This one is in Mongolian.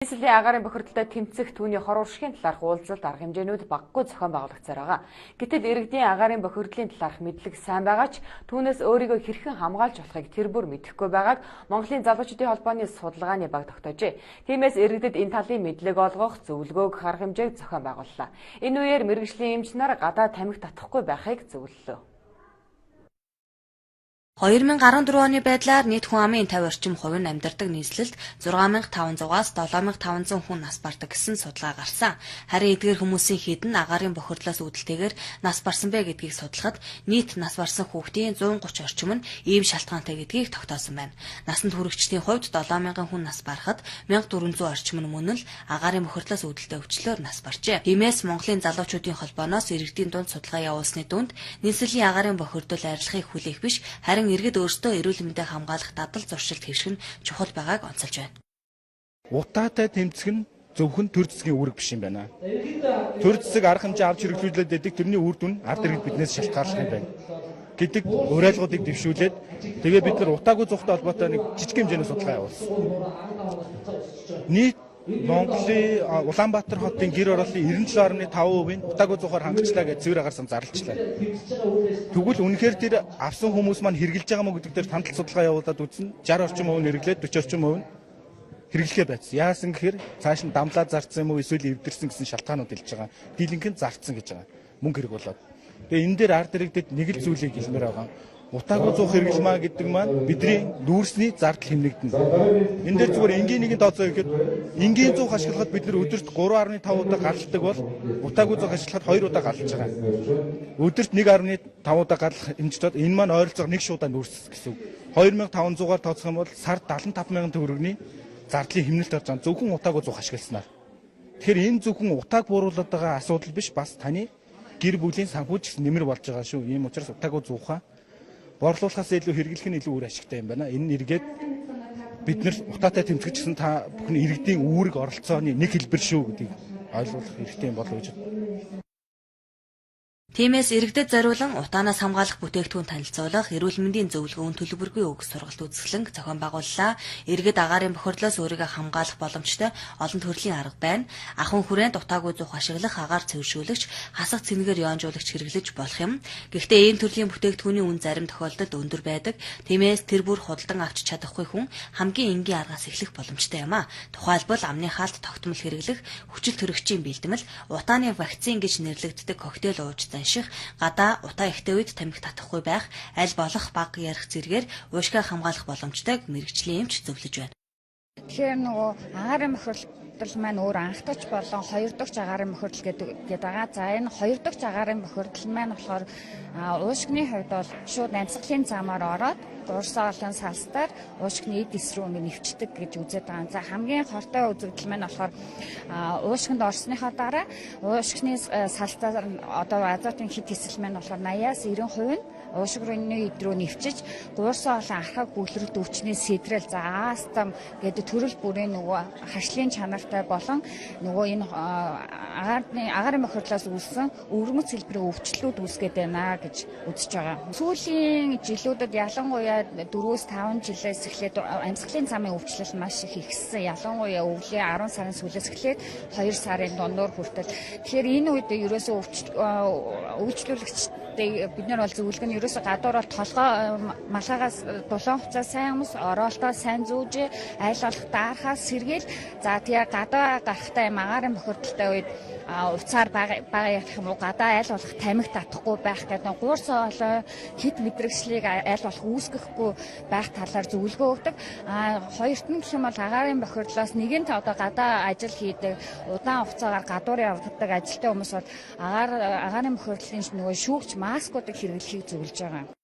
Нийслэлийн агаарын бохирдолтой тэмцэх түүний хор уршигын талаарх уулзалт арга хэмжээнүүд баггүй зохион байгуулагдсаар байгаа. Гэтэл иргэдийн агаарын бохирдлын талаарх мэдлэг сайн байгаа ч түүнээс өөрийгөө хэрхэн хамгаалж болохыг тэр бүр мэдэхгүй байгааг Монголын залуучуудын холбооны судалгааны баг тогтоожээ. Тиймээс иргэдэд энэ талын мэдлэг олгох зөвлөгөөг арга хэмжээг зохион байгууллаа. Энэ үеэр мэргэжлийн эмч нар гадаа тамхи татахгүй байхыг зөвлөлөө. 2014 оны байдлаар нийт хүн амын 50 орчим хувь нь амьдардаг нийслэлд 6500-аас 7500 хүн нас бардаг гэсэн судалгаа гарсан. Харин эдгээр хүмүүсийн хэд нь агаарын бохирдлоос үүдэлтэйгээр нас барсан бэ гэдгийг судлахад нийт нас барсан хүүхдийн 130 орчим нь ийм шалтгаантай гэдгийг тогтоосон байна. Насанд хүрэгчдийн хувьд 7000 хүн нас барахад 1400 орчим нь мөн л агаарын бохирдлоос үүдэлтэй өвчлөөр нас баржээ. Тиймээс Монголын залуучуудын холбооноос иргэдийн дунд судалгаа явуулсны дунд нийслэлийн агаарын бохирдол арилгахыг хүлээх биш, харин иргэд өөрсдөө эрүүл мэндийг хамгаалах дадал зуршилд хэвших нь чухал байгааг онцолж байна. Утаатай тэмцэх нь зөвхөн төр засгийн үүрэг биш юм байна. Төр засаг арга хэмжээ авч хэрэглүүлээд байдаг тэрний үр дүн ард иргэд биднээс шалтгааллах юм байна гэдэг уриалгуудыг дэвшүүлээд тэгээ бид нар утаагүй зүгтэй холбоотой нэг жижиг хэмжээний судалгаа явуулсан. Нийт Монголын Улаанбаатар хотын гэр орооллын 97.5% нь утаагүй зуухаар хангацлаа гэж цэвэр агарсан зарлалчлаа. Тэгвэл үнэхээр тэр авсан хүмүүс маань хэрэгжилж байгаа мó гэдэг дээр тандал судалгаа явуулаад үзсэн 60 орчим хувь нь хэрэглээд 40 орчим хувь нь хэрэглэхээ байцсан. Яасан гэхээр цааш нь дамлаад зарцсан юм уу эсвэл эвдэрсэн гэсэн шалтгаанууд илж байгаа. Дийлэнх нь зарцсан гэж байгаа. Мөнгө хэрэг болоод. Тэгээ энэ дээр ард иргэдэд нэг л зүйлийг хэлмээр байгаа. Утаагүй зуух хэрэглэмаа гэдэг маань бидний дүүрсний зардал хэмнэгдэнэ. Энэ дээр зүгээр энгийн нэгэн тооцоо ихэд энгийн зуух ашиглахад бид нар өдөрт 3.5 удаа гаралдаг бол утаагүй зуух ашиглахад 2 удаа гаралж байгаа. Өдөрт 1.5 удаа гарах хэмжээнд энэ маань ойролцоогоор 1 шуудаа нүүрс гэсэн үг. 2500-аар тооцох юм бол сард 75,000 төгрөгийн зардлын хэмнэлт орж байгаа зөвхөн утаагүй зуух ашигласнаар. Тэгэхээр энэ зөвхөн утааг бууруулаад байгаа асуудал биш, бас таны гэр бүлийн санхүүж нэмэр болж байгаа шүү. Ийм учраас утаагүй зуухаа борлуулахаас илүү хэрэглэх нь илүү үр ашигтай юм байна. Энэ эргээд бид нар утаатай тэмцэж гисэн та бүхэн иргэдийн үүрэг оролцооны нэг хэлбэр шүү гэдгийг ойлгуулах хэрэгтэй юм болов уу гэж. Тиймээс иргэдэд зориулан утаанаас хамгаалах бүтээгдэхүүн танилцуулах, эрүүл мэндийн зөвлөгөөн төлбөргүй өгөх сургалт үзэсгэлэн зохион байгууллаа. Иргэд агаарын бохирдлоос өөрийгөө хамгаалах боломжтой олон төрлийн арга байна. Ахуйн хүрээнд утаагүй зуух ашиглах, агаар цэвэршүүлэгч, хасах цэнэгээр ёонжуулагч хэрэглэж болох юм. Гэхдээ ийм төрлийн бүтээгдэхүүний үн зарим тохиолдолд өндөр байдаг. Тиймээс тэр бүр худалдан авч чадахгүй хүн хамгийн энгийн аргаас эхлэх боломжтой юм а. Тухайлбал амны хаалт тогтмол хэрэглэх, хүчил төрөгчийн бэлтгэл, утааны вакцин гэж нэрлэгддэг коктейл ууж ших, гадаа утаа ихтэй үед тамхи татахгүй байх, аль болох бага ярих зэргээр уушгаа хамгаалах боломжтойг мэргэжлийн эмч зөвлөж байна. Тэгэхээр нөгөө агаарын бохирдол маань өөр анх дахь болон хоёр дахь агаарын бохирдол гэдэг байгаа. За энэ хоёр дахь агаарын бохирдол маань болохоор уушгины хувьд бол шууд амьсгалын замаар ороод дуурсаа олон салстаар уушгины эд эс рүү нэвчдэг гэж үзээд байгаа. За хамгийн хортой үзэгдэл маань болохоор уушгинд орсныхоо дараа уушгины салстаар одоо азотын хит хэсэл маань болохоор 80-аас 90% нь уушгины эд рүү нэвчиж дуурсаа олон архаг бүлрэлт өвчнээ сэдрэл за астам гэдэг төрөл бүрийн нөгөө хашлын чанартай болон нөгөө энэ агаарын бохирдлоос үүссэн өвөрмөц хэлбэрийн өвчлүүд үүсгээд байна гэж үзэж байгаа. Сүүлийн жилүүдэд ялангуяа 4-5 жилээс эхлээд амьсгалын замын өвчлөл маш их ихссэн. Ялангуяа өвлийн 10 сарын сүүлээс эхлээд 2 сарын дундуур хүртэл. Тэгэхээр энэ үед ерөөсөө өвчлүүлэгчтэй бид нар бол зөвлөгөө нь ерөөсөө гадуур бол толгой малгайгаас дулаан хуцаа сайн хүмүүс ороолтоо сайн зүүж айл болох даарахаас сэргээл за тэгээ гадаа гарахтай агаарын бохирдолтой үед уцаар бага ярих юм уу гадаа айл болох тамхи татахгүй байх гэдэг гуурсаа олоо хит мэдрэгчлийг айл болох үүсгэхгүй байх талаар зөвлөгөө өгдөг. Хоёрт нь гэх юм бол агаарын бохирдлоос нэгэн та одоо гадаа ажил хийдэг удаан хугацаагаар гадуур явдаг ажилтны хүмүүс бол агаарын бохирдлын нөгөө шүүгч маскуудыг хэрэглэхийг зөвлөж байгаа.